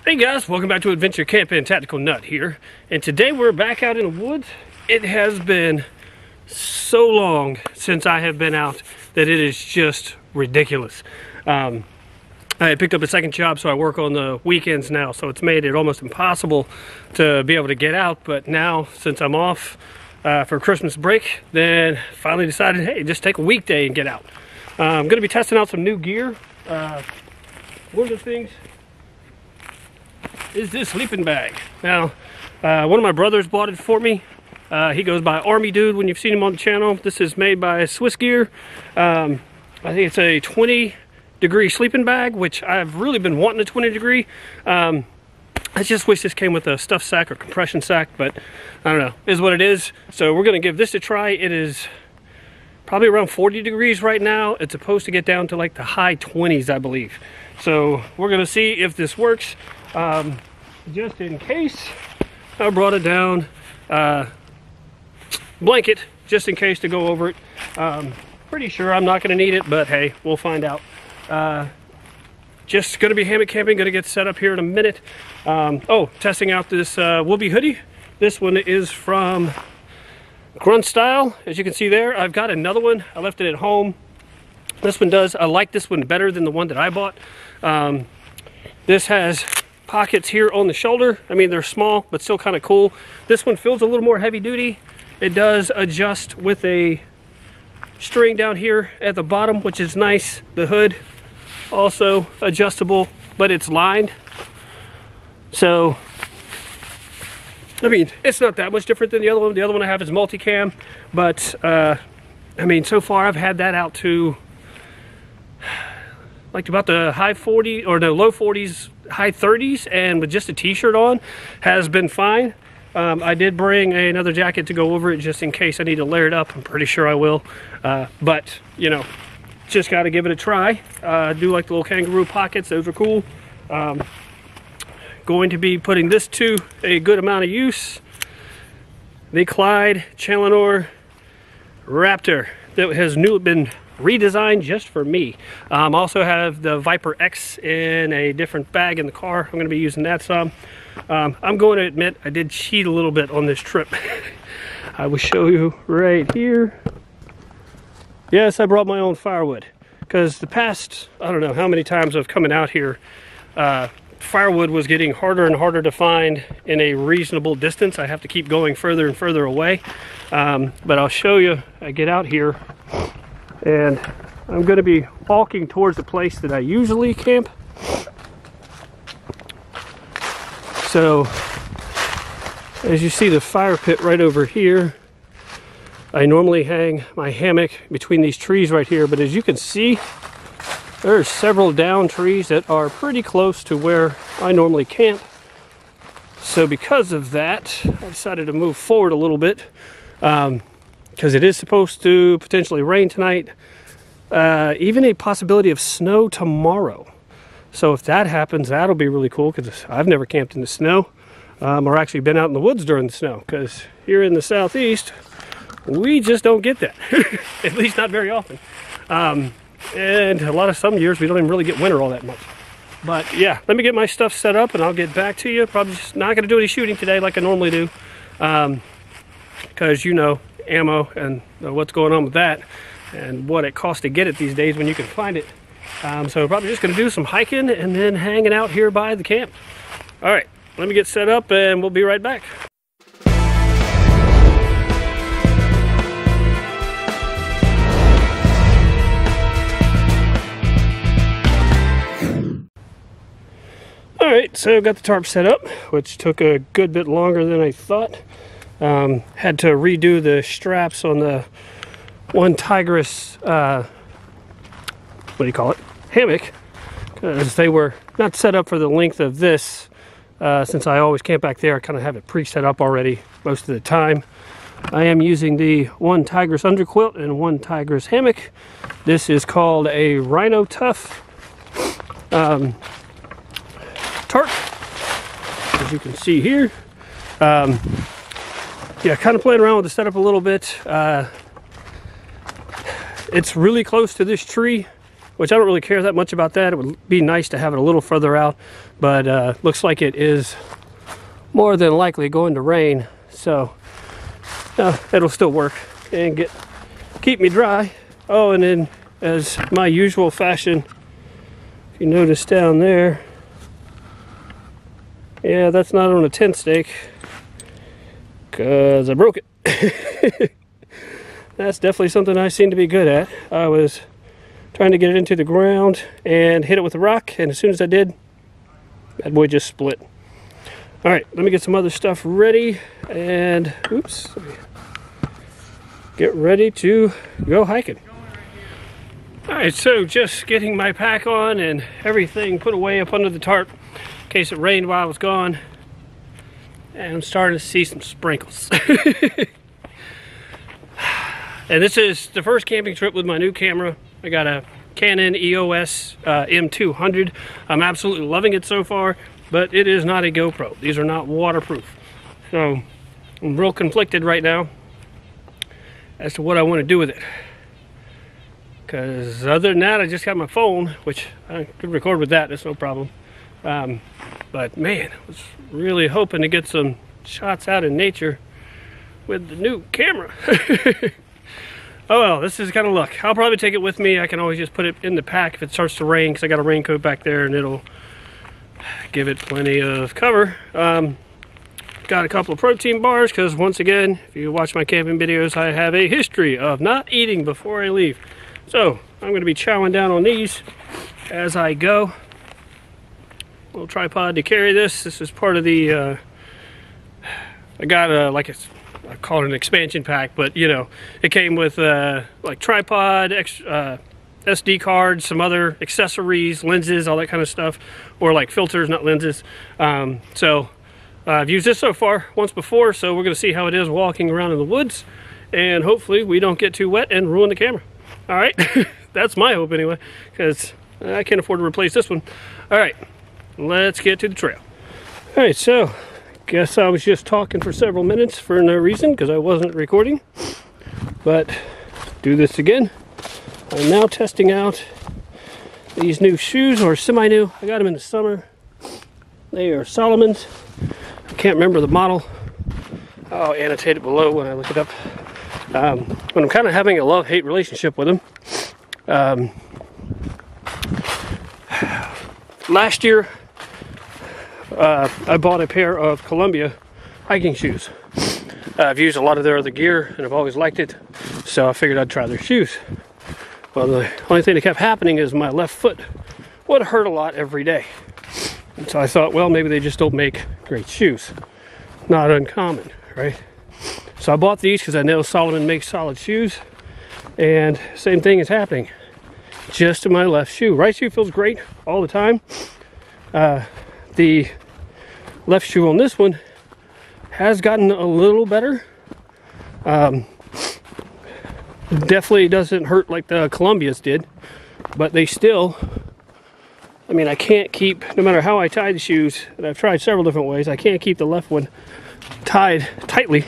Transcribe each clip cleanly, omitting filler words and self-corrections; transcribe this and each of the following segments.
Hey guys, welcome back to Adventure Camping. Tactical Nut here, and today we're back out in the woods. It has been so long since I have been out that it is just ridiculous. I had picked up a second job, so I work on the weekends now, so it's made it almost impossible to be able to get out. But now, since I'm off for Christmas break, then finally decided, hey, just take a weekday and get out. I'm going to be testing out some new gear. One of the things is this sleeping bag. Now, one of my brothers bought it for me. He goes by Army Dude when you've seen him on the channel. This is made by Swiss Gear. I think it's a 20-degree sleeping bag, which I've really been wanting a 20-degree. I just wish this came with a stuff sack or compression sack, but I don't know. It is what it is. So we're going to give this a try. It is probably around 40 degrees right now. It's supposed to get down to like the high 20s, I believe. So we're going to see if this works. Just in case, I brought it down blanket just in case to go over it. Pretty sure I'm not going to need it, but hey, we'll find out. Just going to be hammock camping, going to get set up here in a minute. Testing out this Whoopee hoodie. This one is from Grunt Style, as you can see there. I've got another one. I left it at home. This one does. I like this one better than the one that I bought. This has pockets here on the shoulder. I mean, they're small, but still kind of cool. This one feels a little more heavy duty. It does adjust with a string down here at the bottom, which is nice. The hood also adjustable, but it's lined. So, I mean, it's not that much different than the other one. The other one I have is multicam, but I mean, so far I've had that out to like about the high 40s, or no, low 40s, high 30s, and with just a t-shirt on has been fine. I did bring another jacket to go over it just in case I need to layer it up. I'm pretty sure I will, but you know, just got to give it a try. I do like the little kangaroo pockets. Those are cool. Going to be putting this to a good amount of use. The Clyde Challenor Raptor that has been redesigned just for me. Also have the Viper X in a different bag in the car. I'm going to be using that some. I'm going to admit I did cheat a little bit on this trip. I will show you right here. Yes, I brought my own firewood, because the past, I don't know how many times I've come out here, firewood was getting harder and harder to find in a reasonable distance. I have to keep going further and further away. But I'll show you. I get out here and I'm going to be walking towards the place that I usually camp. So, as you see the fire pit right over here, I normally hang my hammock between these trees right here, but as you can see, there are several down trees that are pretty close to where I normally camp. So because of that, I decided to move forward a little bit, because it is supposed to potentially rain tonight, even a possibility of snow tomorrow. So if that happens, that'll be really cool, because I've never camped in the snow, or actually been out in the woods during the snow, because here in the southeast, we just don't get that, at least not very often. And a lot of some years we don't even really get winter all that much. But yeah, let me get my stuff set up and I'll get back to you. Probably just not going to do any shooting today like I normally do, because you know, ammo and what's going on with that and what it costs to get it these days when you can find it. So probably just going to do some hiking and then hanging out here by the camp. All right, let me get set up and we'll be right back. Alright, so I've got the tarp set up, which took a good bit longer than I thought. Had to redo the straps on the one Tigris, what do you call it, hammock, because they were not set up for the length of this. Since I always camp back there, I kind of have it pre-set up already most of the time. I am using the one Tigris underquilt and one Tigris hammock. This is called a Rhino Tough tarp, as you can see here. Yeah, kind of playing around with the setup a little bit. It's really close to this tree which I don't really care that much about that. It would be nice to have it a little further out, but looks like it is more than likely going to rain, so it'll still work and keep me dry. Oh, and then as my usual fashion, if you notice down there, yeah, that's not on a tent stake because I broke it. That's definitely something I seem to be good at. I was trying to get it into the ground and hit it with a rock, and as soon as I did, that boy just split. All right, let me get some other stuff ready and get ready to go hiking. All right, so just getting my pack on and everything put away up under the tarp in case it rained while I was gone. And I'm starting to see some sprinkles. And this is the first camping trip with my new camera. I got a Canon EOS M200. I'm absolutely loving it so far, but it is not a GoPro. These are not waterproof. So I'm real conflicted right now as to what I want to do with it. Because other than that, I just got my phone, which I could record with that, that's no problem. But man, I was really hoping to get some shots out in nature with the new camera. Oh well, this is kind of luck. I'll probably take it with me. I can always just put it in the pack if it starts to rain, because I got a raincoat back there and it'll give it plenty of cover. Got a couple of protein bars, because once again, if you watch my camping videos, I have a history of not eating before I leave. So I'm going to be chowing down on these as I go. Little tripod to carry this. This is part of the, I got I call it an expansion pack, but you know, it came with like tripod, SD cards, some other accessories, lenses, all that kind of stuff, or like filters, not lenses. So I've used this so far once before, so we're going to see how it is walking around in the woods, and hopefully we don't get too wet and ruin the camera. All right, that's my hope anyway, because I can't afford to replace this one. All right, let's get to the trail. All right, so guess I was just talking for several minutes for no reason because I wasn't recording, but do this again. I'm now testing out these new shoes, or semi-new. I got them in the summer. They are Solomon's. I can't remember the model. I'll annotate it below when I look it up. But I'm kind of having a love-hate relationship with them. Last year, I bought a pair of Columbia hiking shoes. I've used a lot of their other gear and I've always liked it, so I figured I'd try their shoes. Well, the only thing that kept happening is my left foot would hurt a lot every day. And so I thought, well, maybe they just don't make great shoes. Not uncommon, right? So I bought these because I know Salomon makes solid shoes, and same thing is happening just to my left shoe. Right shoe feels great all the time. The left shoe on this one has gotten a little better. Definitely doesn't hurt like the Columbia's did, but they still, I mean, I can't keep, no matter how I tie the shoes, and I've tried several different ways, I can't keep the left one tied tightly.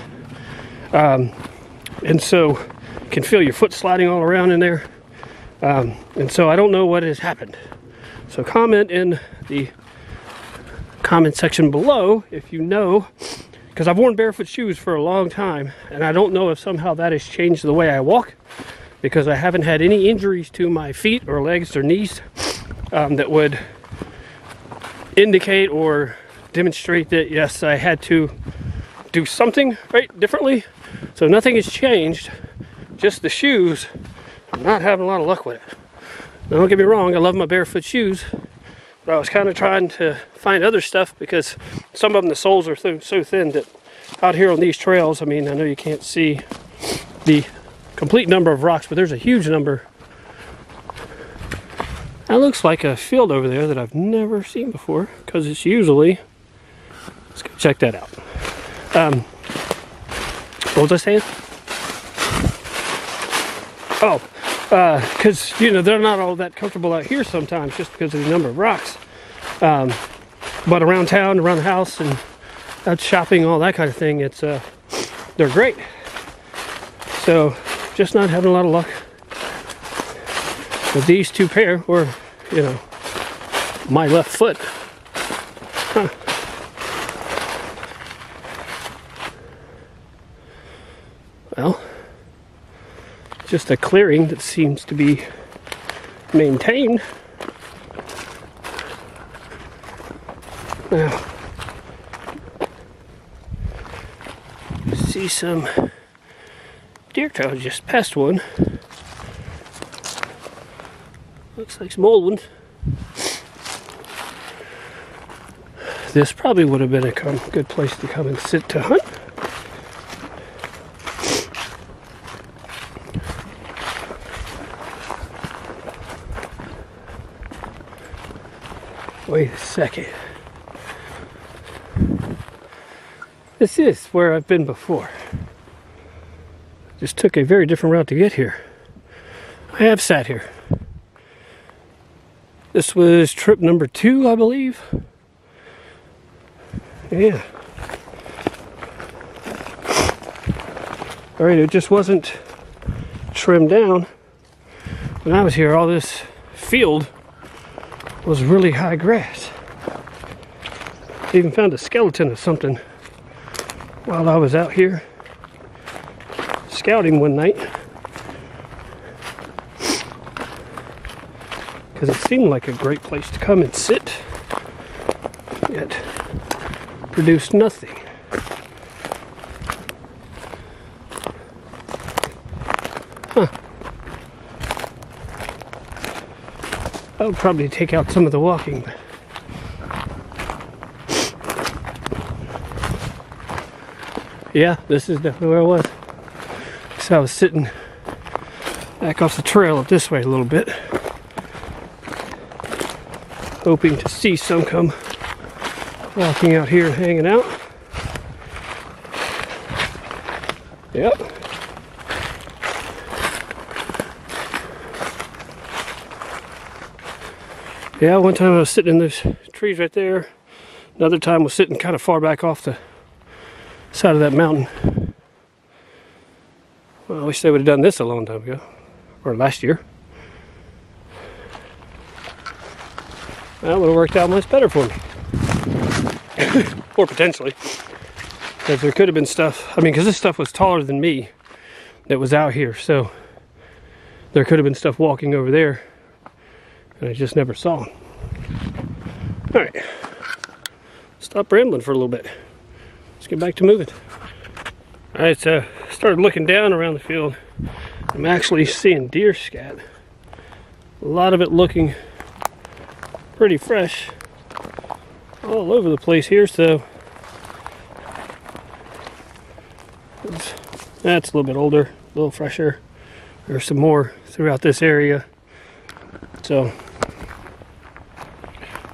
And so you can feel your foot sliding all around in there. And so I don't know what has happened. So comment in the comment section below if you know, because I've worn barefoot shoes for a long time, and I don't know if somehow that has changed the way I walk, because I haven't had any injuries to my feet or legs or knees that would indicate or demonstrate that yes, I had to do something right differently. So nothing has changed, just the shoes. I'm not having a lot of luck with it. Now, don't get me wrong, I love my barefoot shoes, but I was kind of trying to find other stuff, because some of them, the soles are so thin that out here on these trails, I mean, I know you can't see the complete number of rocks, but there's a huge number. That looks like a field over there that I've never seen before, because it's usually, let's go check that out. What was I saying? Oh, because, you know, they're not all that comfortable out here sometimes just because of the number of rocks. But around town, around the house, and out shopping, all that kind of thing, it's they're great. So, just not having a lot of luck. But these two pair were, you know, my left foot. Huh. Well, just a clearing that seems to be maintained. Now, see some deer trails just past one. Looks like some old ones. This probably would have been a good place to come and sit to hunt. Wait a second. This is where I've been before. Just took a very different route to get here. I have sat here. This was trip number 2, I believe. Yeah. Alright, it just wasn't trimmed down. When I was here, all this field was really high grass. I even found a skeleton of something while I was out here scouting one night. Because it seemed like a great place to come and sit, yet produced nothing. Huh. I would probably take out some of the walking. Yeah, this is definitely where I was. So I was sitting back off the trail up this way a little bit, hoping to see some come walking out here and hanging out. Yep. Yeah, one time I was sitting in those trees right there. Another time I was sitting kind of far back off the side of that mountain. Well, I wish they would have done this a long time ago, or last year. That would have worked out much better for me. Or potentially. Because there could have been stuff, I mean, because this stuff was taller than me that was out here, so there could have been stuff walking over there, and I just never saw them. Alright. Stop rambling for a little bit. Let's get back to moving. Alright, so I started looking down around the field. I'm actually seeing deer scat. A lot of it looking pretty fresh. All over the place here, so that's a little bit older, a little fresher. There's some more throughout this area. So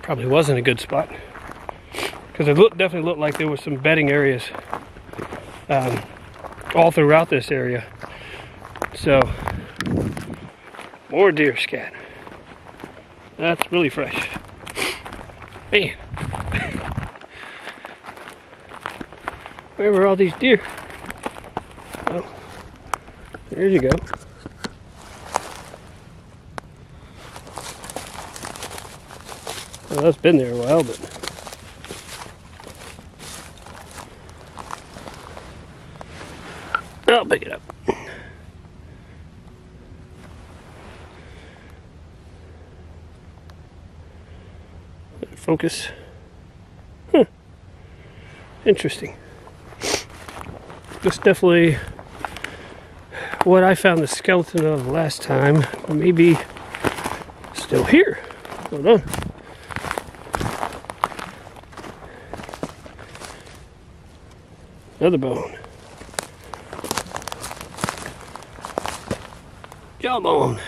probably wasn't a good spot. Because it definitely looked like there was some bedding areas all throughout this area. So, more deer scat. That's really fresh. Man. Where were all these deer? Oh, there you go. Well, that's been there a while, but I'll pick it up. Focus. Huh. Interesting. This definitely what I found the skeleton of last time. Maybe still here. Hold on. Another bone. Jawbone.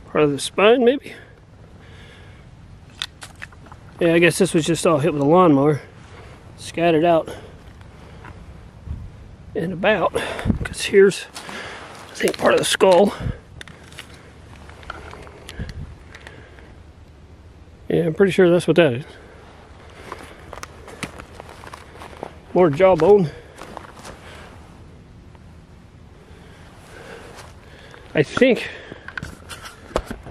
Part of the spine, maybe? Yeah, I guess this was just all hit with a lawnmower. Scattered out and about. Because here's, I think, part of the skull. Yeah, I'm pretty sure that's what that is. More jawbone. I think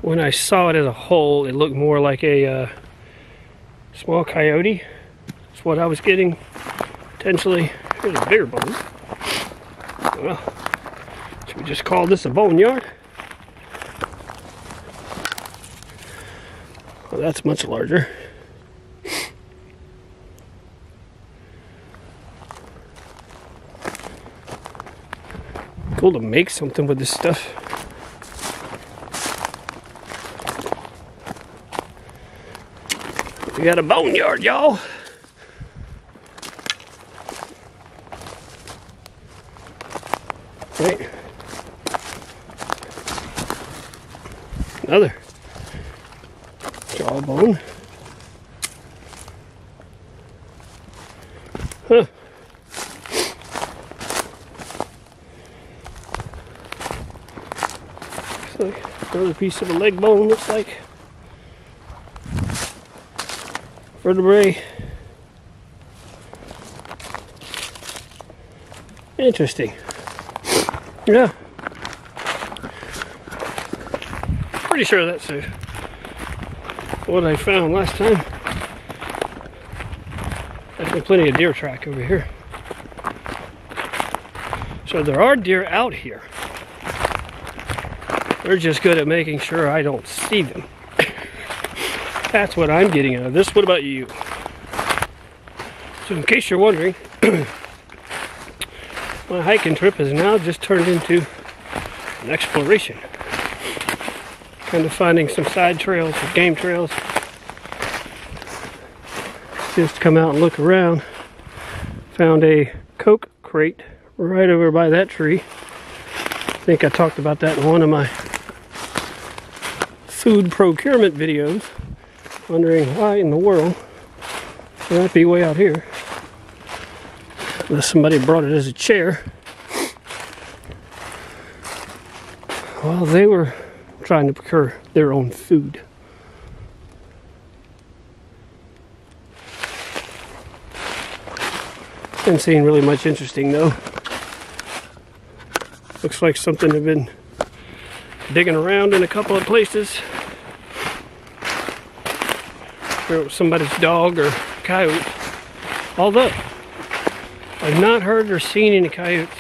when I saw it as a whole, it looked more like a small coyote. That's what I was getting, potentially. Here's a bigger bone. Well, should we just call this a boneyard? Well, that's much larger. Cool to make something with this stuff. We got a boneyard, y'all. Right. Another jawbone. Huh. Looks like another piece of a leg bone, looks like. Vertebrae. Interesting. Yeah. Pretty sure that's what I found last time. There's plenty of deer track over here. So there are deer out here. They're just good at making sure I don't see them. That's what I'm getting out of this. What about you? So in case you're wondering, my hiking trip has now just turned into an exploration. Kind of finding some side trails, some game trails. Just come out and look around. Found a Coke crate right over by that tree. I think I talked about that in one of my food procurement videos. Wondering why in the world it might be way out here. Unless somebody brought it as a chair. Well, they were trying to procure their own food. Been seeing really much interesting though. Looks like something had been digging around in a couple of places. Or it was somebody's dog or coyote. Although I've not heard or seen any coyotes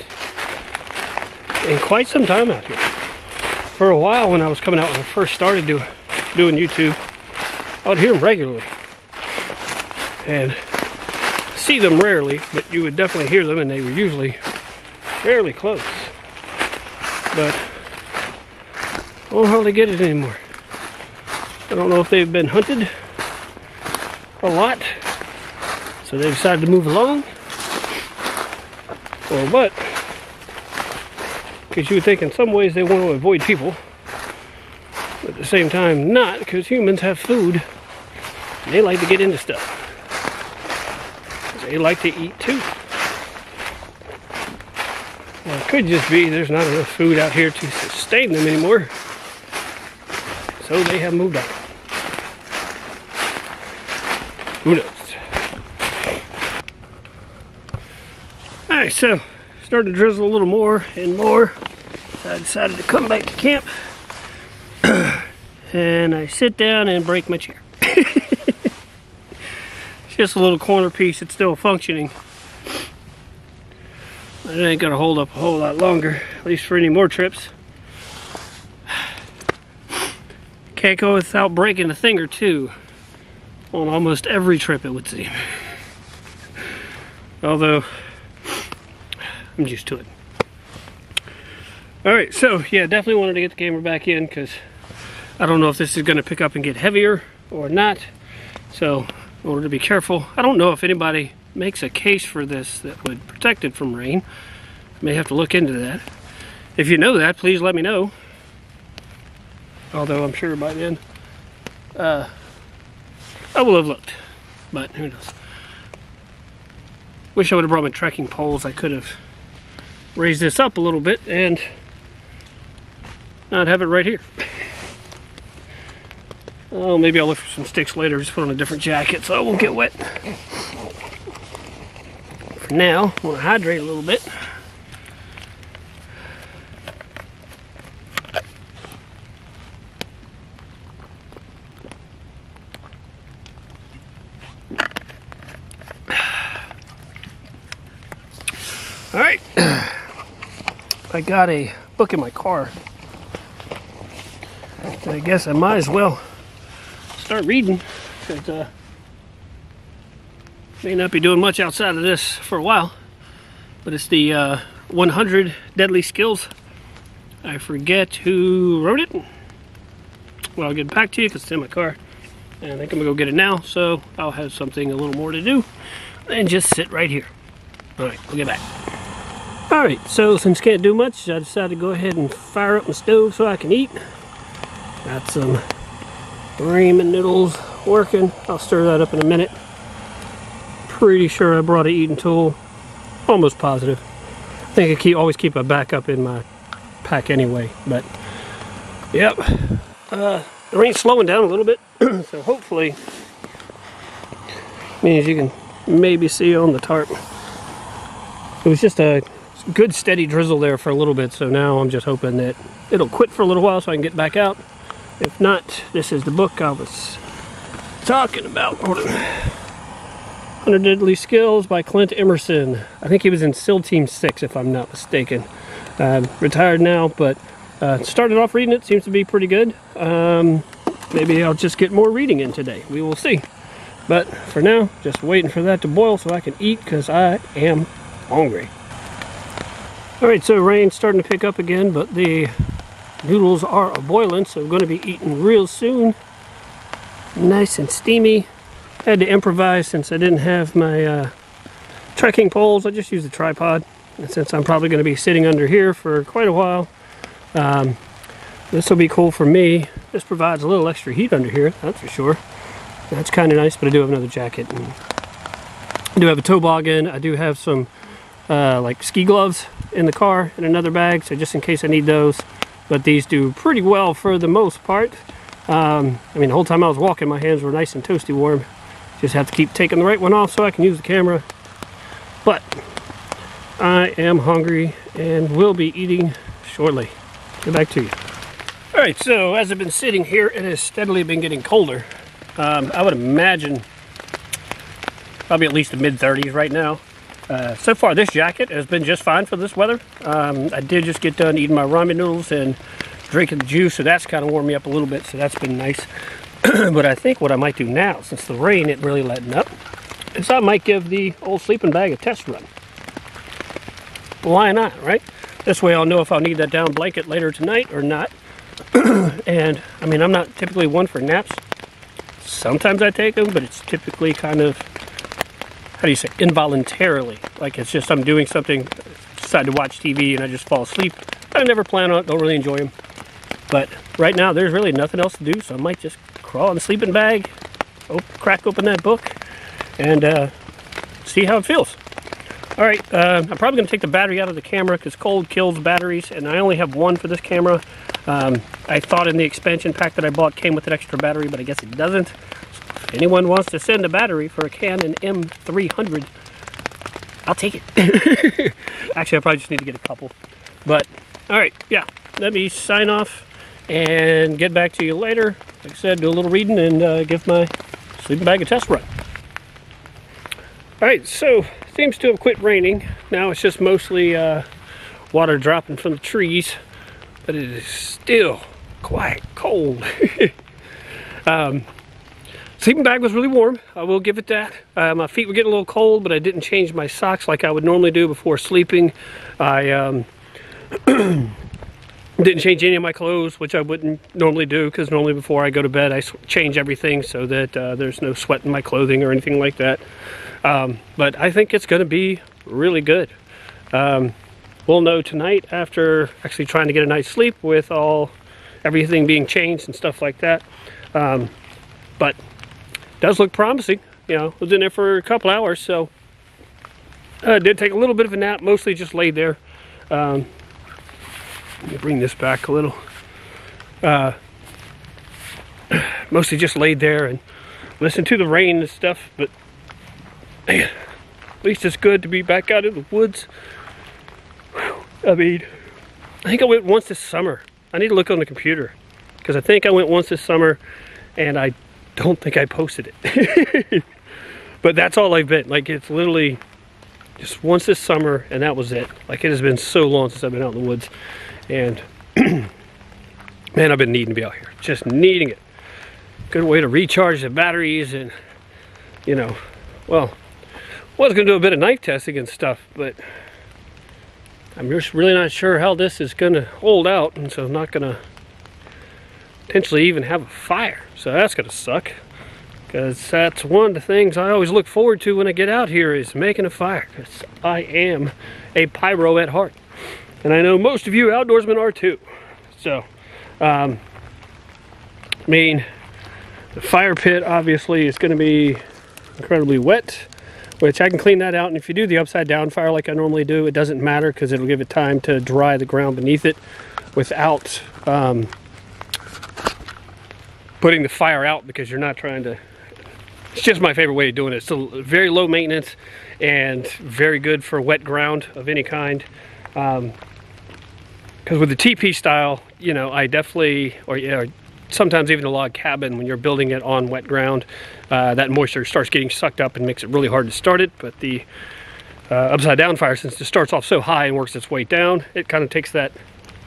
in quite some time out here. For a while when I was coming out, when I first started doing YouTube, I would hear them regularly. And see them rarely, but you would definitely hear them, and they were usually fairly close. But I don't hardly get it anymore. I don't know if they've been hunted a lot, so they decided to move along, or what, because you would think in some ways they want to avoid people, but at the same time not, because humans have food and they like to get into stuff. They like to eat too. Well, it could just be there's not enough food out here to sustain them anymore, so they have moved on. Who knows? Alright, so started to drizzle a little more and more. So I decided to come back to camp. And I sit down and break my chair. It's just a little corner piece, it's still functioning. It ain't gonna hold up a whole lot longer, at least for any more trips. Can't go without breaking a thing or two. On almost every trip, it would seem. Although, I'm used to it. Alright, so yeah, definitely wanted to get the camera back in because I don't know if this is going to pick up and get heavier or not. So, in order to be careful, I don't know if anybody makes a case for this that would protect it from rain. May have to look into that. If you know that, please let me know. Although I'm sure by then I will have looked, but who knows. Wish I would have brought my trekking poles. I could have raised this up a little bit and not have it right here. Oh, maybe I'll look for some sticks later, just put on a different jacket so I won't get wet. now, I want to hydrate a little bit. All right, I got a book in my car. I guess I might as well start reading, because may not be doing much outside of this for a while. But it's the 100 Deadly Skills. I forget who wrote it. Well, I'll get it back to you because it's in my car. And I think I'm gonna go get it now, so I'll have something a little more to do than just sit right here. All right, we'll get back. All right, so since can't do much, I decided to go ahead and fire up my stove so I can eat. Got some ramen noodles working. I'll stir that up in a minute. Pretty sure I brought an eating tool. Almost positive. I think I always keep a backup in my pack anyway, but yep. The rain's slowing down a little bit, so hopefully means you can maybe see on the tarp. It was just a good steady drizzle there for a little bit, so now I'm just hoping that it'll quit for a little while so I can get back out. If not, this is the book I was talking about. 100 Deadly Skills by Clint Emerson. I think he was in SEAL Team 6 if I'm not mistaken. Retired now, but started off reading it, seems to be pretty good. Maybe I'll just get more reading in today. We will see. But for now, just waiting for that to boil so I can eat because I am hungry. Alright, so rain's starting to pick up again, but the noodles are boiling, so I'm going to be eating real soon. Nice and steamy. Had to improvise since I didn't have my trekking poles. I just used a tripod. And since I'm probably going to be sitting under here for quite a while, this will be cool for me. This provides a little extra heat under here, that's for sure. That's kind of nice, but I do have another jacket. And I do have a toboggan. I do have some like ski gloves in the car in another bag, so just in case I need those. But these do pretty well for the most part. I mean, the whole time I was walking, my hands were nice and toasty warm. Just have to keep taking the right one off so I can use the camera. But I am hungry and will be eating shortly. Get back to you. All right, so as I've been sitting here, it has steadily been getting colder. I would imagine probably at least the mid-30s right now. So far, this jacket has been just fine for this weather. I did just get done eating my ramen noodles and drinking the juice, so that's kind of warmed me up a little bit, so that's been nice. But I think what I might do now, since the rain isn't really letting up, is I might give the old sleeping bag a test run. Why not, right? This way I'll know if I'll need that down blanket later tonight or not. And, I mean, I'm not typically one for naps. Sometimes I take them, but it's typically kind of, how do you say, involuntarily. Like it's just I'm doing something, decide to watch TV and I just fall asleep. I never plan on it, don't really enjoy them. But right now there's really nothing else to do, so I might just crawl in the sleeping bag, crack open that book, and see how it feels. All right, I'm probably going to take the battery out of the camera because cold kills batteries, and I only have one for this camera. I thought in the expansion pack that I bought came with an extra battery, but I guess it doesn't. So if anyone wants to send a battery for a Canon M300, I'll take it. Actually, I probably just need to get a couple. But, all right, yeah, let me sign off and get back to you later. Like I said, do a little reading and give my sleeping bag a test run. All right, so seems to have quit raining. Now it's just mostly water dropping from the trees, but it is still quite cold. Sleeping bag was really warm, I will give it that. My feet were getting a little cold, but I didn't change my socks like I would normally do before sleeping. I didn't change any of my clothes, which I wouldn't normally do, because normally before I go to bed I change everything so that there's no sweat in my clothing or anything like that. But I think it's going to be really good. We'll know tonight after actually trying to get a night's sleep with everything being changed and stuff like that. But it does look promising. You know, I was in there for a couple hours, so I did take a little bit of a nap, mostly just laid there. Let me bring this back a little. Mostly just laid there and listened to the rain and stuff, but man, At least it's good to be back out in the woods. Whew. I mean, I think I went once this summer. I need to look on the computer because I think I went once this summer and I don't think I posted it. But that's all I've been. Like, it's literally just once this summer and that was it. Like, it has been so long since I've been out in the woods. And man, I've been needing to be out here. Just needing it. Good way to recharge the batteries and, you know, well, I was going to do a bit of knife testing and stuff, but I'm just really not sure how this is going to hold out, and so I'm not going to potentially even have a fire. So that's going to suck, because that's one of the things I always look forward to when I get out here is making a fire, because I am a pyro at heart. And I know most of you outdoorsmen are too. So, I mean, the fire pit obviously is going to be incredibly wet, which I can clean that out. And if you do the upside down fire like I normally do, it doesn't matter because it'll give it time to dry the ground beneath it without putting the fire out, because you're not trying to. It's just my favorite way of doing it. It's still very low maintenance and very good for wet ground of any kind. Because with the TP style, you know, I definitely, or yeah, sometimes even a log cabin, when you're building it on wet ground, that moisture starts getting sucked up and makes it really hard to start it. But the upside down fire, since it starts off so high and works its way down, it kind of takes that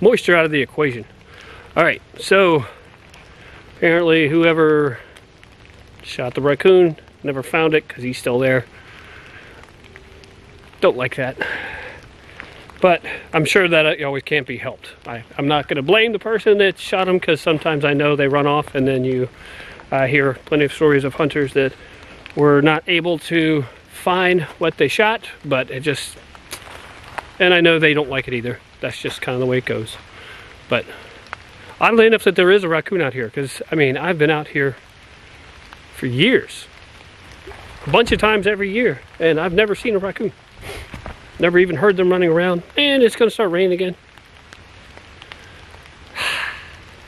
moisture out of the equation. All right, so apparently whoever shot the raccoon never found it because he's still there. Don't like that. But I'm sure that it always can't be helped. I'm not going to blame the person that shot him, because sometimes I know they run off, and then you hear plenty of stories of hunters that were not able to find what they shot, but it just, and I know they don't like it either. That's just kind of the way it goes. But oddly enough that there is a raccoon out here, because I mean, I've been out here for years, a bunch of times every year, and I've never seen a raccoon. Never even heard them running around. And it's going to start raining again.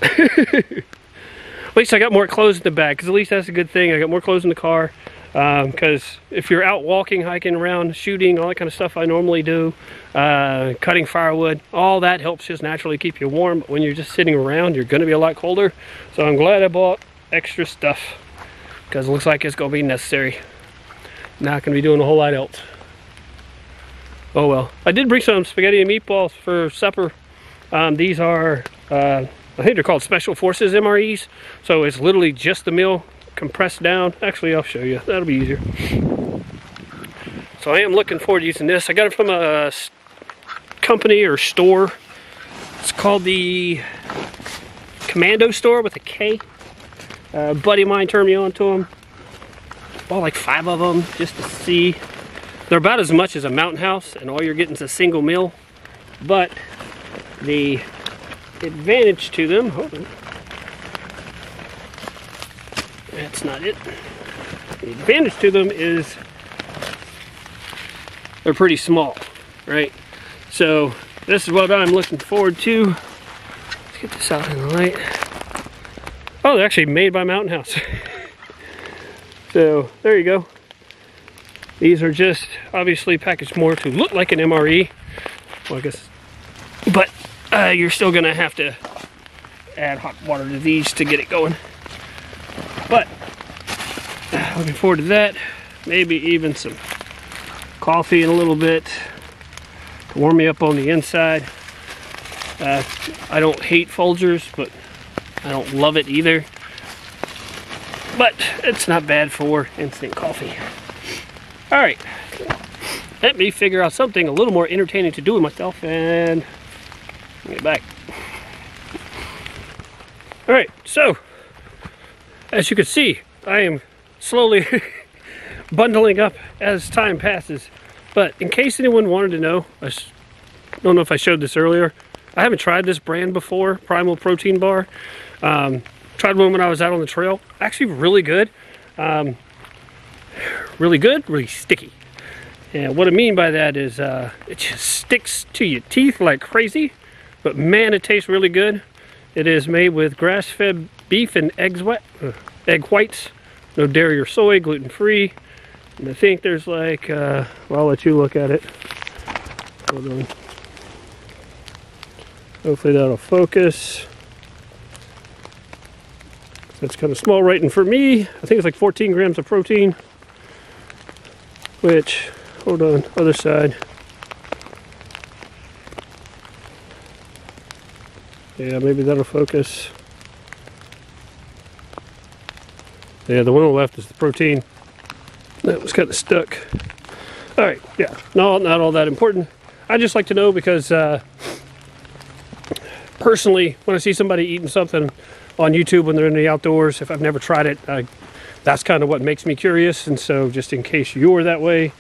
At least I got more clothes in the bag, because at least that's a good thing. I got more clothes in the car. Because if you're out walking, hiking around, shooting, all that kind of stuff I normally do, cutting firewood, all that helps just naturally keep you warm. But when you're just sitting around, you're going to be a lot colder. So I'm glad I bought extra stuff, because it looks like it's going to be necessary. Not going to be doing a whole lot else. Oh well. I did bring some spaghetti and meatballs for supper. These are, I think they're called Special Forces MREs. So it's literally just the meal compressed down. Actually, I'll show you. That'll be easier. So I am looking forward to using this. I got it from a company or store. It's called the Commando Store with a K. A buddy of mine turned me on to them. Bought like 5 of them just to see. They're about as much as a Mountain House, and all you're getting is a single meal. But the advantage to them, hold on. That's not it. The advantage to them is they're pretty small, right? So this is what I'm looking forward to. Let's get this out in the light. Oh, they're actually made by Mountain House. So there you go. These are just obviously packaged more to look like an MRE. Well, I guess, but you're still gonna have to add hot water to these to get it going. But looking forward to that. Maybe even some coffee in a little bit to warm me up on the inside. I don't hate Folgers, but I don't love it either. But it's not bad for instant coffee. All right, let me figure out something a little more entertaining to do with myself and get back. All right, so as you can see, I am slowly bundling up as time passes. But in case anyone wanted to know, I don't know if I showed this earlier. I haven't tried this brand before, Primal Protein Bar. Tried one when I was out on the trail. Actually really good. Really good, really sticky. And what I mean by that is it just sticks to your teeth like crazy, but man, it tastes really good. It is made with grass-fed beef and egg whites, no dairy or soy, gluten-free, And I think there's like, well, I'll let you look at it. Hold on. Hopefully that'll focus. That's kind of small writing for me. I think it's like 14 grams of protein. Which, hold on, other side. Yeah, maybe that'll focus. Yeah, the one on the left is the protein. That was kind of stuck. All right, yeah, no, not all that important. I just like to know because personally, when I see somebody eating something on YouTube when they're in the outdoors, if I've never tried it, that's kind of what makes me curious. And so just in case you're that way,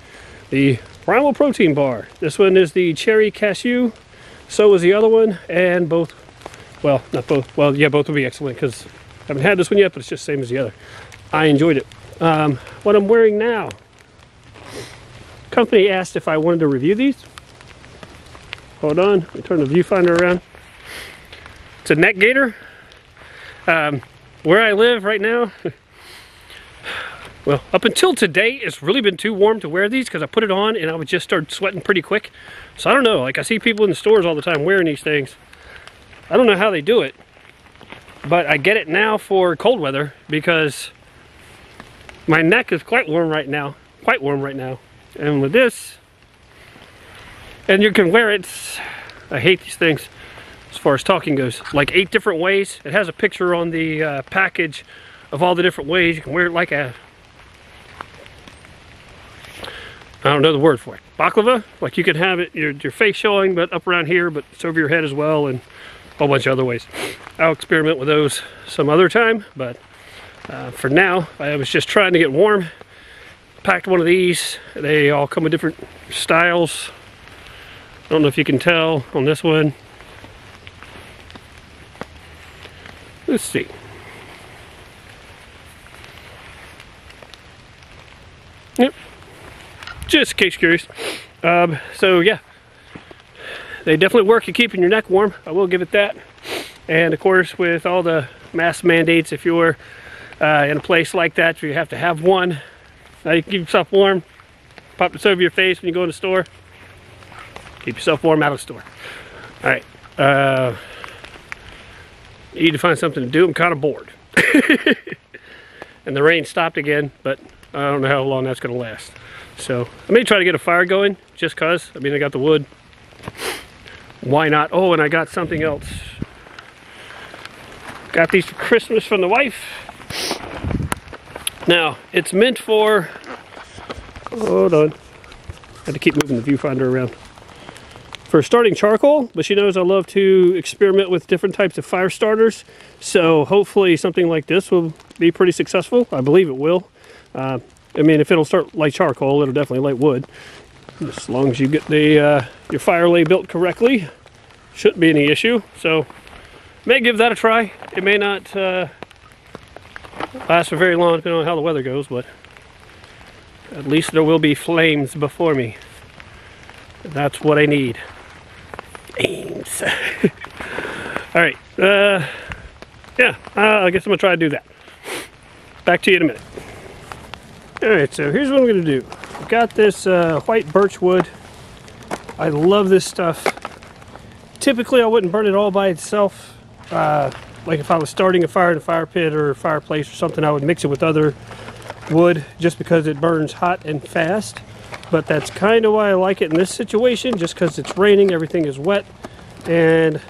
the Primal Protein Bar. This one is the cherry cashew. So is the other one, and both, well, not both, well, yeah, both will be excellent because I haven't had this one yet, but it's just the same as the other. I enjoyed it. What I'm wearing now, company asked if I wanted to review these. Hold on, let me turn the viewfinder around. It's a neck gaiter. Where I live right now, well, up until today, it's really been too warm to wear these because I put it on and I would just start sweating pretty quick. So I don't know, like I see people in the stores all the time wearing these things. I don't know how they do it, but I get it now for cold weather because my neck is quite warm right now. And with this, and you can wear it, I hate these things as far as talking goes, like 8 different ways. It has a picture on the package of all the different ways. You can wear it like a, I don't know the word for it, baklava. Like you can have it, your face showing, but up around here, but it's over your head as well, and a whole bunch of other ways. I'll experiment with those some other time, but for now, I was just trying to get warm. Packed one of these. They all come with different styles. I don't know if you can tell on this one. Let's see. Yep. Just in case you're curious. So yeah, they definitely work at keeping your neck warm. I will give it that. And of course, with all the mask mandates, if you're in a place like that where you have to have one, now you can keep yourself warm. Pop this over your face when you go in the store. Keep yourself warm out of the store. All right. Need to find something to do. I'm kind of bored. And the rain stopped again, but I don't know how long that's going to last. So I may try to get a fire going, just cause. I mean, I got the wood. Why not? Oh, and I got something else. Got these for Christmas from the wife. Now, it's meant for, hold on. I had to keep moving the viewfinder around. For starting charcoal, but she knows I love to experiment with different types of fire starters. So hopefully something like this will be pretty successful. I believe it will. I mean, if it'll start like charcoal, it'll definitely light wood. As long as you get the your fire lay built correctly, shouldn't be any issue. So may give that a try. It may not last for very long, depending on how the weather goes, but at least there will be flames before me. That's what I need. Flames. All right. Yeah, I guess I'm gonna try to do that. Back to you in a minute. All right, so here's what I'm gonna do. I've got this white birch wood. I love this stuff. Typically, I wouldn't burn it all by itself. Like if I was starting a fire in a fire pit or a fireplace or something, I would mix it with other wood just because it burns hot and fast. But that's kind of why I like it in this situation, just because it's raining, everything is wet, and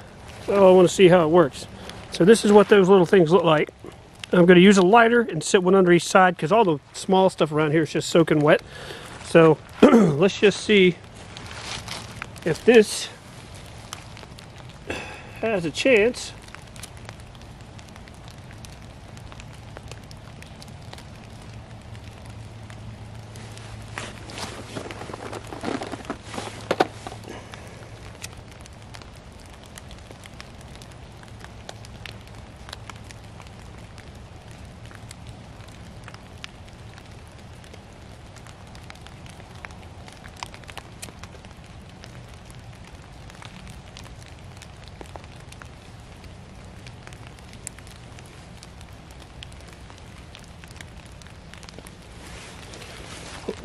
well, I want to see how it works. So this is what those little things look like. I'm going to use a lighter and sit one under each side because all the small stuff around here is just soaking wet. So let's just see if this has a chance.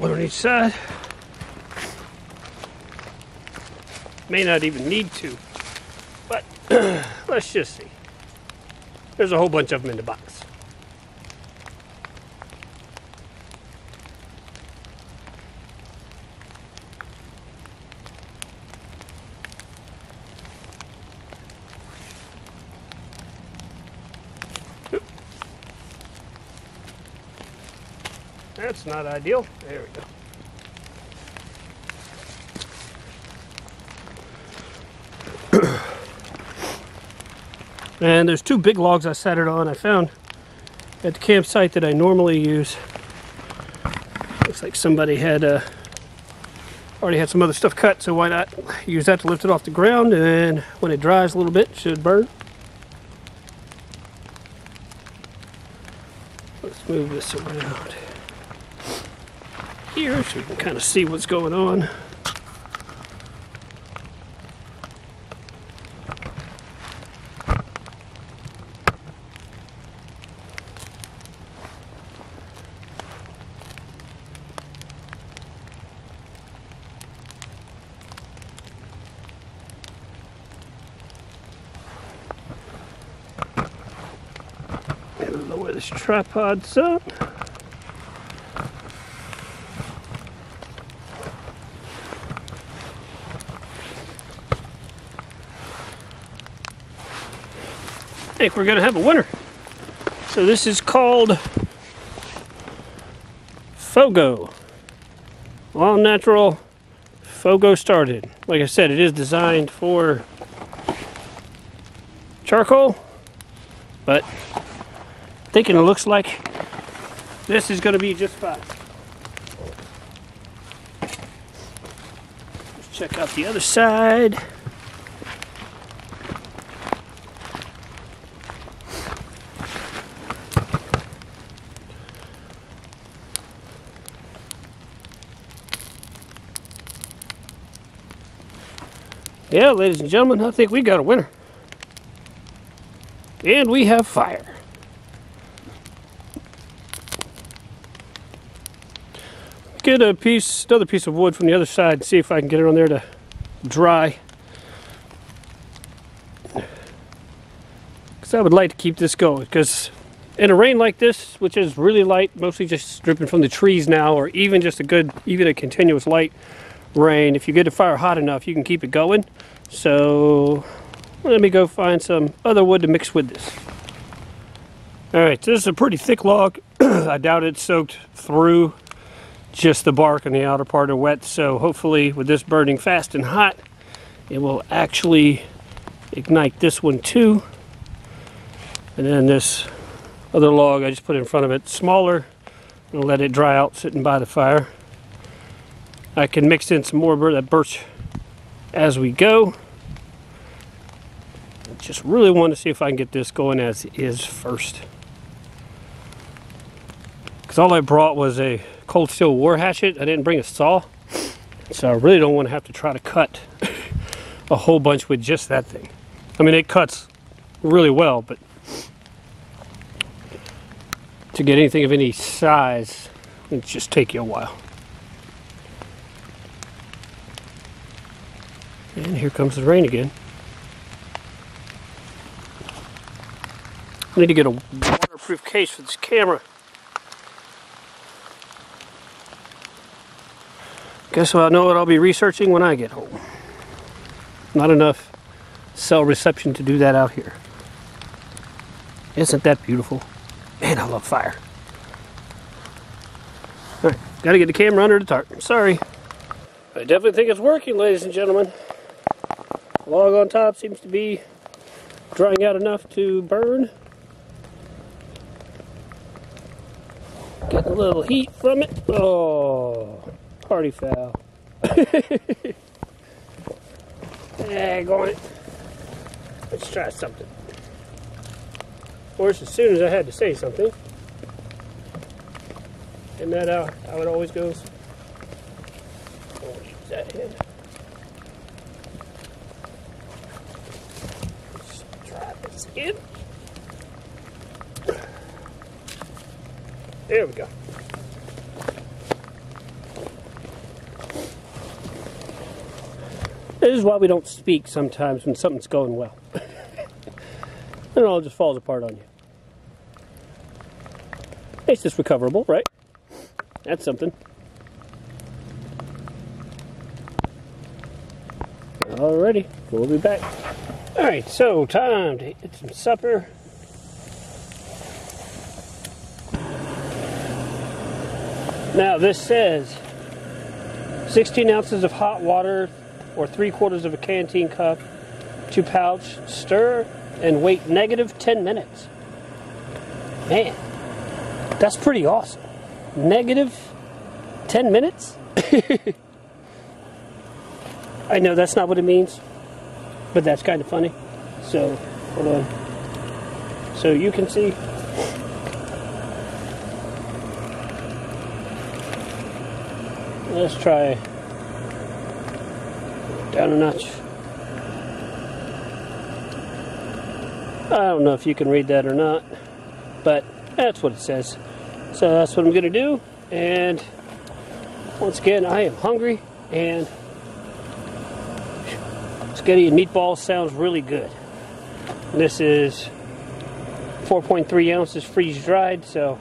One on each side. May not even need to, but let's just see. There's a whole bunch of them in the box. That's not ideal. There we go. And there's two big logs I set it on. I found at the campsite that I normally use. Looks like somebody had already had some other stuff cut, so why not use that to lift it off the ground, and when it dries a little bit, it should burn. Let's move this around here so we can kind of see what's going on. And lower this tripod some. I think we're going to have a winner. So this is called Fogo. All natural Fogo started. Like I said, it is designed for charcoal, but thinking it looks like this is going to be just fine. Let's check out the other side. Yeah, ladies and gentlemen, I think we got a winner. And we have fire. Get another piece of wood from the other side and see if I can get it on there to dry. Because I would like to keep this going, because in a rain like this, which is really light, mostly just dripping from the trees now, or even just even a continuous light rain, if you get the fire hot enough, you can keep it going. So let me go find some other wood to mix with this. Alright, so this is a pretty thick log. I doubt it's soaked through. Just the bark and the outer part are wet, so hopefully with this burning fast and hot, it will actually ignite this one too. And then this other log I just put in front of it, smaller, and let it dry out sitting by the fire. I can mix in some more of that birch as we go. Just really want to see if I can get this going as is first. Because all I brought was a cold steel war hatchet. I didn't bring a saw. So I really don't want to have to try to cut a whole bunch with just that thing. I mean, it cuts really well, but to get anything of any size, it just take you a while. And here comes the rain again. I need to get a waterproof case for this camera. Guess I'll know what I'll be researching when I get home. Not enough cell reception to do that out here. Isn't that beautiful? Man, I love fire. Alright, gotta get the camera under the tarp. Sorry. I definitely think it's working, ladies and gentlemen. The log on top seems to be drying out enough to burn. Getting a little heat from it. Oh, party foul. Daggone it. Let's try something. Of course, as soon as I had to say something, isn't that how it always goes? I'll use that hand. Let's try this again. There we go. This is why we don't speak sometimes when something's going well. Then it all just falls apart on you. It's just recoverable, right? That's something. Alrighty, we'll be back. Alright, so time to eat some supper. Now this says 16 ounces of hot water or 3/4 of a canteen cup to pouch, stir, and wait negative 10 minutes. Man, that's pretty awesome. Negative 10 minutes? I know that's not what it means, but that's kind of funny. So, hold on. So you can see. Let's try down a notch. I don't know if you can read that or not, but that's what it says. So that's what I'm going to do. And once again, I am hungry, and spaghetti and meatballs sounds really good. This is 4.3 ounces freeze dried, so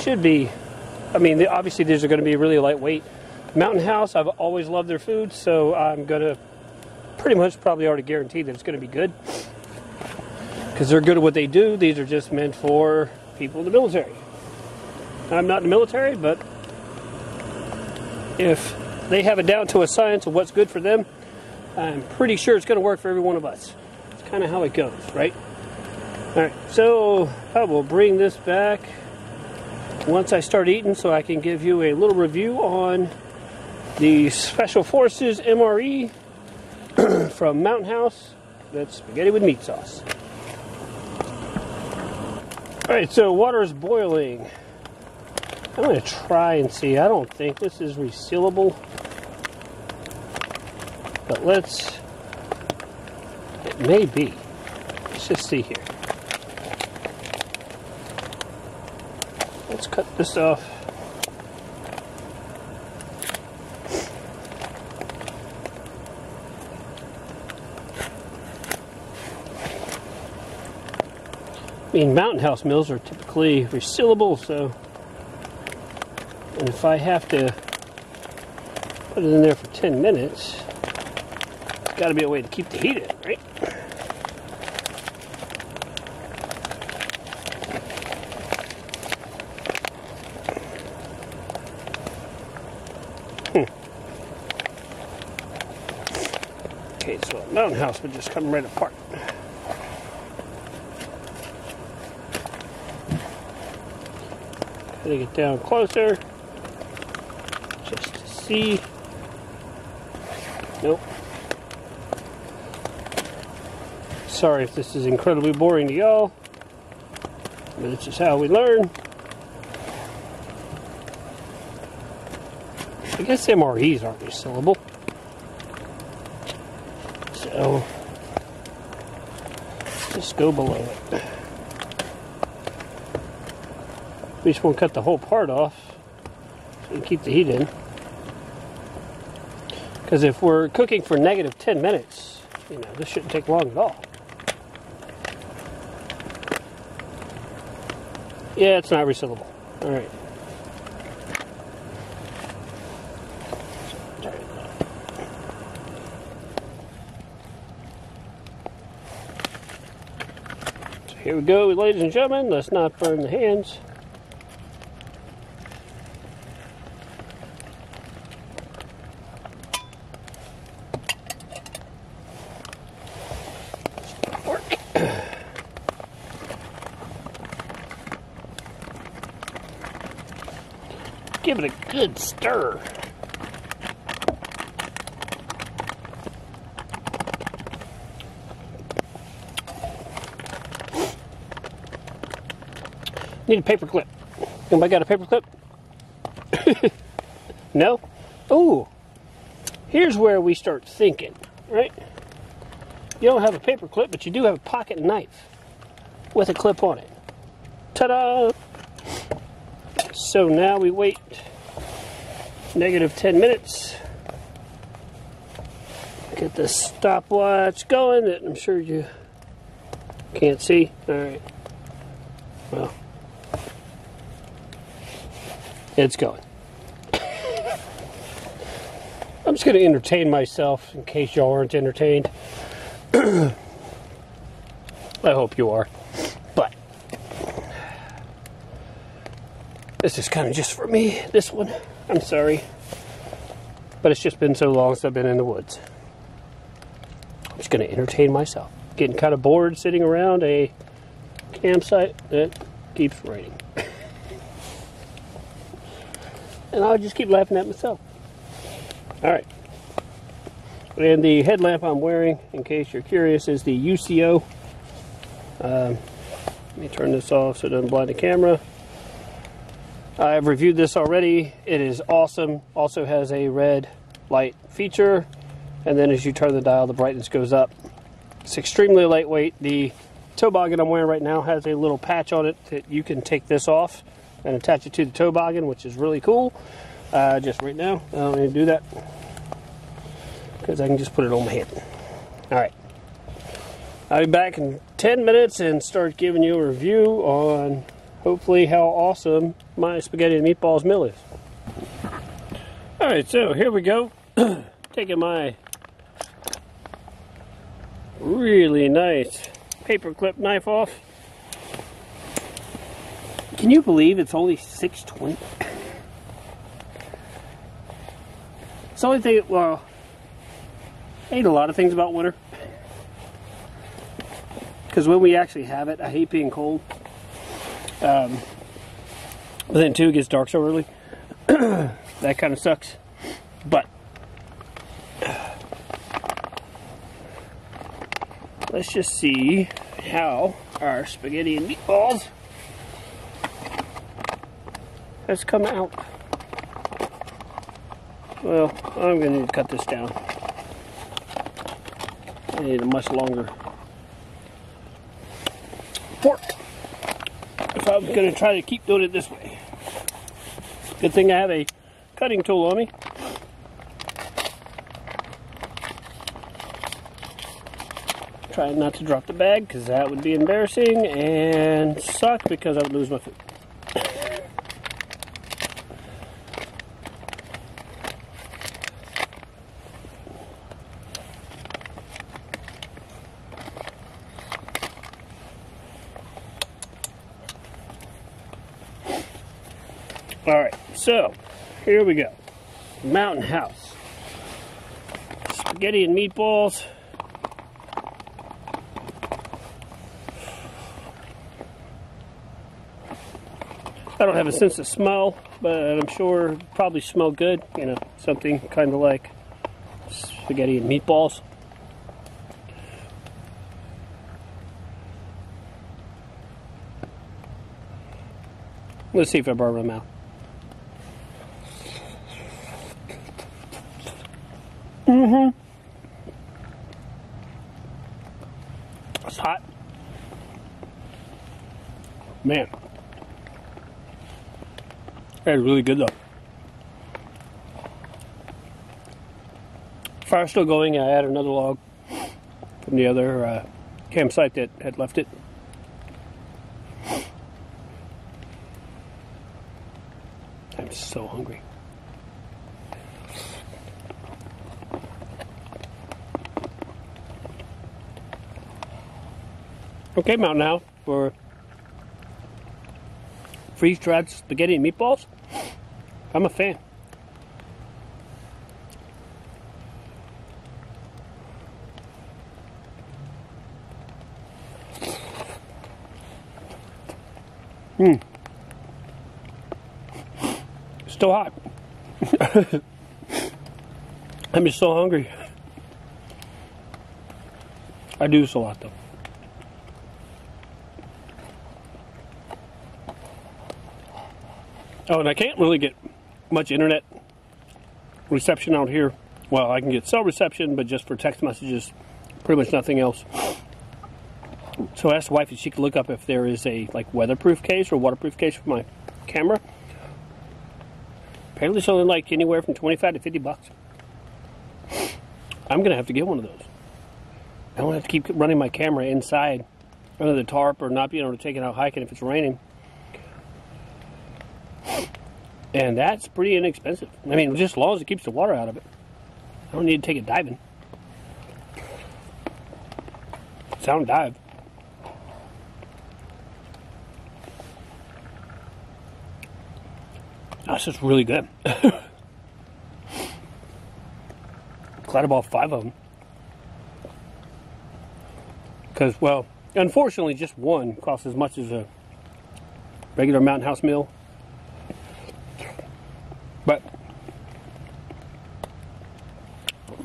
should be. I mean, obviously these are going to be really lightweight. Mountain House, I've always loved their food, so I'm going to pretty much probably already guarantee that it's going to be good. Because they're good at what they do. These are just meant for people in the military. I'm not in the military, but if they have it down to a science of what's good for them, I'm pretty sure it's going to work for every one of us. It's kind of how it goes, right? Alright, so I will bring this back once I start eating so I can give you a little review on the Special Forces MRE from Mountain House. That's spaghetti with meat sauce. Alright, so water is boiling. I'm going to try and see. I don't think this is resealable. But it may be. Let's just see here. Let's cut this off. I mean, Mountain House meals are typically resealable, so, and if I have to put it in there for 10 minutes, there's got to be a way to keep the heat in, right? Okay, so Mountain House would just come right apart. Gotta get down closer, just to see. Nope. Sorry if this is incredibly boring to y'all, but it's just how we learn. I guess MREs aren't resealable. So, just go below it. We just won't cut the whole part off so we can keep the heat in. Because if we're cooking for negative 10 minutes, you know, this shouldn't take long at all. Yeah, it's not resealable. All right. So here we go, ladies and gentlemen. Let's not burn the hands. Give it a good stir. Need a paper clip. Anybody got a paper clip? No? Ooh. Here's where we start thinking, right? You don't have a paper clip, but you do have a pocket knife with a clip on it. Ta-da! So now we wait negative 10 minutes. Get the stopwatch going that I'm sure you can't see. Alright. Well, it's going. I'm just going to entertain myself in case y'all aren't entertained. I hope you are. But this is kind of just for me, this one. I'm sorry. But it's just been so long since I've been in the woods. I'm just going to entertain myself. Getting kind of bored sitting around a campsite that keeps raining. And I'll just keep laughing at myself. Alright. And the headlamp I'm wearing, in case you're curious, is the UCO. Let me turn this off so it doesn't blind the camera. I've reviewed this already. It is awesome. Also has a red light feature. And then as you turn the dial, the brightness goes up. It's extremely lightweight. The toboggan I'm wearing right now has a little patch on it that you can take this off and attach it to the toboggan, which is really cool. Just right now, I don't need to do that because I can just put it on my head. Alright. I'll be back in 10 minutes and start giving you a review on hopefully how awesome my spaghetti and meatballs meal is. Alright, so here we go. Taking my really nice paperclip knife off. Can you believe it's only $6.20? It's the only thing, well, I hate a lot of things about winter. Because when we actually have it, I hate being cold. But then too, it gets dark so early. That kind of sucks. But let's just see how our spaghetti and meatballs has come out. Well, I'm going to need to cut this down. I need a much longer fork if I'm going to try to keep doing it this way. Good thing I have a cutting tool on me. Trying not to drop the bag because that would be embarrassing and suck because I would lose my food. Alright, so here we go. Mountain House. Spaghetti and meatballs. I don't have a sense of smell, but I'm sure it probably smell good. You know, something kind of like spaghetti and meatballs. Let's see if I burn my mouth. It's hot. Man. That's really good though. Fire's still going. I added another log from the other campsite that had left it. I'm so hungry. Okay, Mountain House for freeze-dried spaghetti and meatballs. I'm a fan. Still hot. I'm just so hungry. I do this a lot though. Oh, and I can't really get much internet reception out here. Well, I can get cell reception, but just for text messages, pretty much nothing else. So I asked the wife if she could look up if there is a weatherproof case or waterproof case for my camera. Apparently it's only like anywhere from 25 to 50 bucks. I'm going to have to get one of those. I don't have to keep running my camera inside under the tarp or not being able to take it out hiking if it's raining. And that's pretty inexpensive. I mean, just as long as it keeps the water out of it. I don't need to take it diving. Sound dive. That's just really good. Glad I bought 5 of them. Because, well, unfortunately, just one costs as much as a regular Mountain House meal. But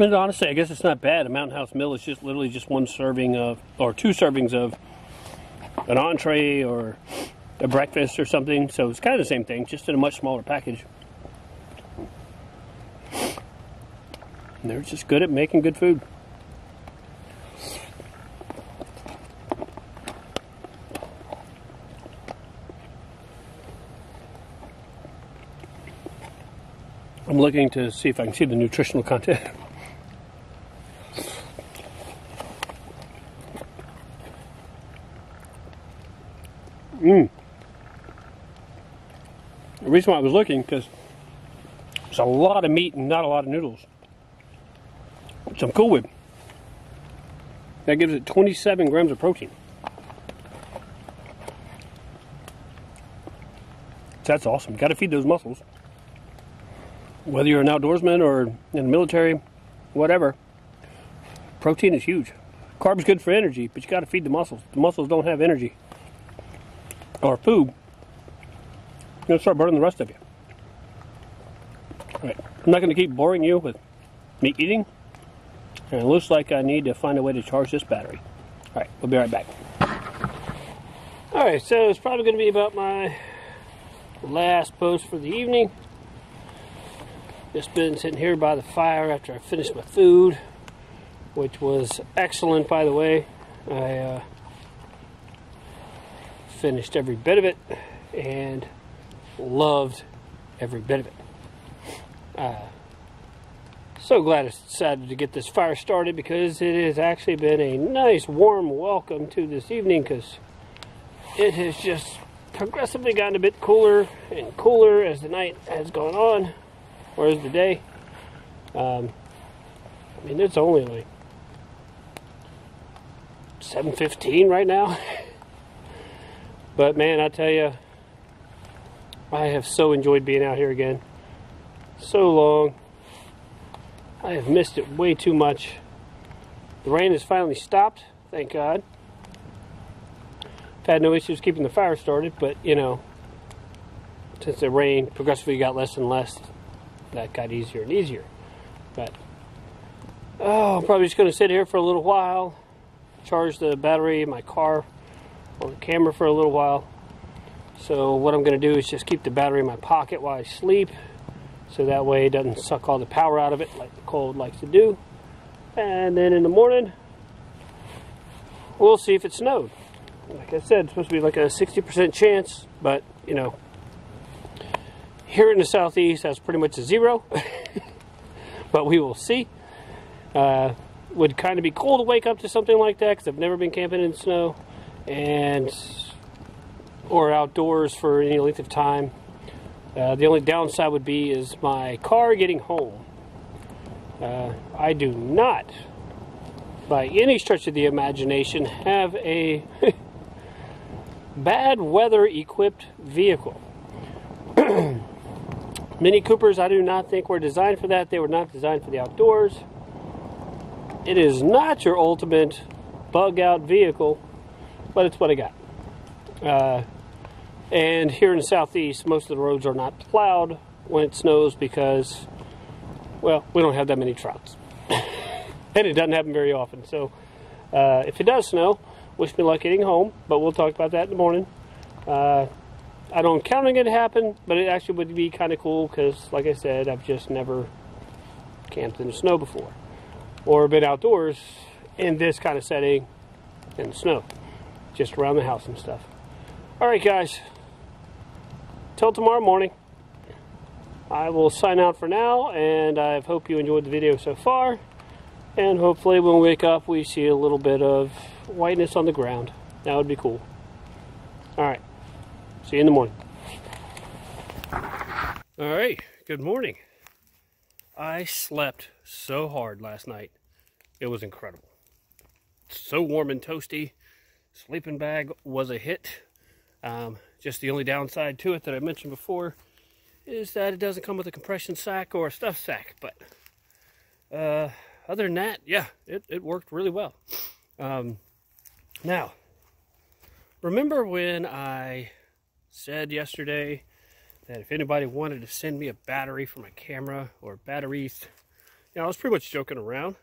honestly, I guess it's not bad. A Mountain House meal is just literally just one serving of, or 2 servings of an entree or a breakfast or something. So it's kind of the same thing, just in a much smaller package. And they're just good at making good food. I'm looking to see if I can see the nutritional content. The reason why I was looking, because there's a lot of meat and not a lot of noodles, which I'm cool with. That gives it 27 grams of protein. That's awesome. Got to feed those muscles. Whether you're an outdoorsman or in the military, whatever, protein is huge. Carbs good for energy, but you got to feed the muscles. The muscles don't have energy or food. You're going to start burning the rest of you. All right, I'm not going to keep boring you with me eating. And it looks like I need to find a way to charge this battery. All right, we'll be right back. All right, so it's probably going to be about my last post for the evening. Just been sitting here by the fire after I finished my food, which was excellent, by the way. I finished every bit of it and loved every bit of it. So glad I decided to get this fire started, because it has actually been a nice warm welcome to this evening, because it has just progressively gotten a bit cooler and cooler as the night has gone on. Or is the day? I mean, it's only like 7:15 right now. But man, I tell you, I have so enjoyed being out here again. So long. I have missed it way too much. The rain has finally stopped, thank God. I've had no issues keeping the fire started, but you know, since the rain progressively got less and less, that got easier and easier. But I'm probably just going to sit here for a little while, charge the battery in my car or the camera for a little while. So what I'm going to do is just keep the battery in my pocket while I sleep, so that way it doesn't suck all the power out of it like the cold likes to do. And then in the morning, we'll see if it snowed. Like I said, it's supposed to be like a 60% chance, but you know, here in the southeast, that's pretty much a 0. But we will see. Would kind of be cool to wake up to something like that, because I've never been camping in snow or outdoors for any length of time. The only downside would be is my car getting home. I do not, by any stretch of the imagination, have a bad weather equipped vehicle. Mini Coopers, I do not think were designed for that. They were not designed for the outdoors. It is not your ultimate bug out vehicle, but it's what I got. And here in the southeast, most of the roads are not plowed when it snows because, well, we don't have that many trouts. And it doesn't happen very often. So if it does snow, wish me luck getting home, but we'll talk about that in the morning. I don't count on it to happen, but it actually would be kind of cool because, like I said, I've just never camped in the snow before or been outdoors in this kind of setting in the snow, just around the house and stuff. All right, guys, till tomorrow morning, I will sign out for now, and I hope you enjoyed the video so far. And hopefully when we wake up, we see a little bit of whiteness on the ground. That would be cool. All right. See you in the morning. All right. Good morning. I slept so hard last night. It was incredible. So warm and toasty. Sleeping bag was a hit. Just the only downside to it that I mentioned before is that it doesn't come with a compression sack or a stuff sack. But other than that, yeah, it worked really well. Now, remember when I said yesterday that if anybody wanted to send me a battery for my camera or batteries, you know, I was pretty much joking around.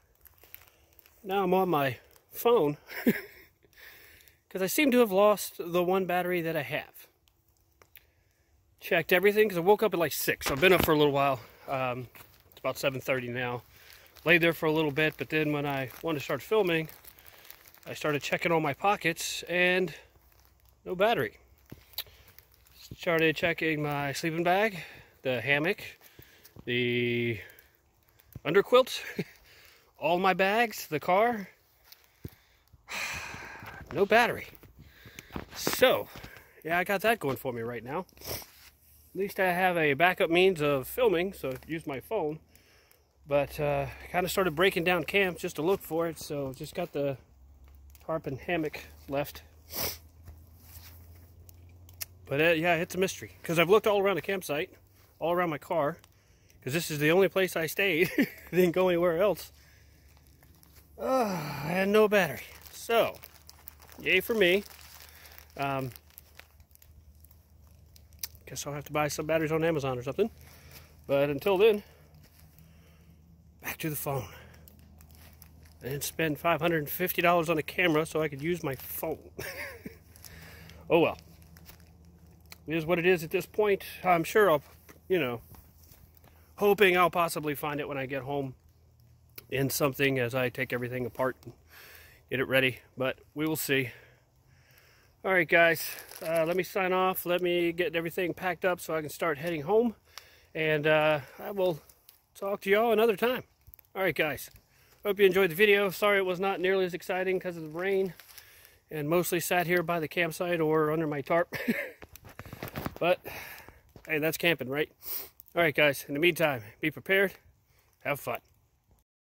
Now I'm on my phone because I seem to have lost the one battery that I have. Checked everything because I woke up at like 6. So I've been up for a little while. It's about 7:30 now. Laid there for a little bit, but then when I wanted to start filming, I started checking all my pockets and no battery. Started checking my sleeping bag, the hammock, the underquilt, all my bags, the car. No battery. So, yeah, I got that going for me right now. At least I have a backup means of filming, so I use my phone. But kind of started breaking down camps just to look for it, so just got the tarp and hammock left. But yeah, it's a mystery, because I've looked all around the campsite, all around my car, because this is the only place I stayed. I didn't go anywhere else. I had no battery. So, yay for me. Guess I'll have to buy some batteries on Amazon or something. But until then, back to the phone. I didn't spend $550 on a camera so I could use my phone. Oh well. It is what it is at this point. I'm sure I'll, you know, hoping I'll possibly find it when I get home in something as I take everything apart and get it ready. But we will see. All right, guys, let me sign off. Let me get everything packed up so I can start heading home. And I will talk to y'all another time. All right, guys. Hope you enjoyed the video. Sorry it was not nearly as exciting because of the rain. And mostly sat here by the campsite or under my tarp. But, hey, that's camping, right? All right, guys. In the meantime, be prepared. Have fun.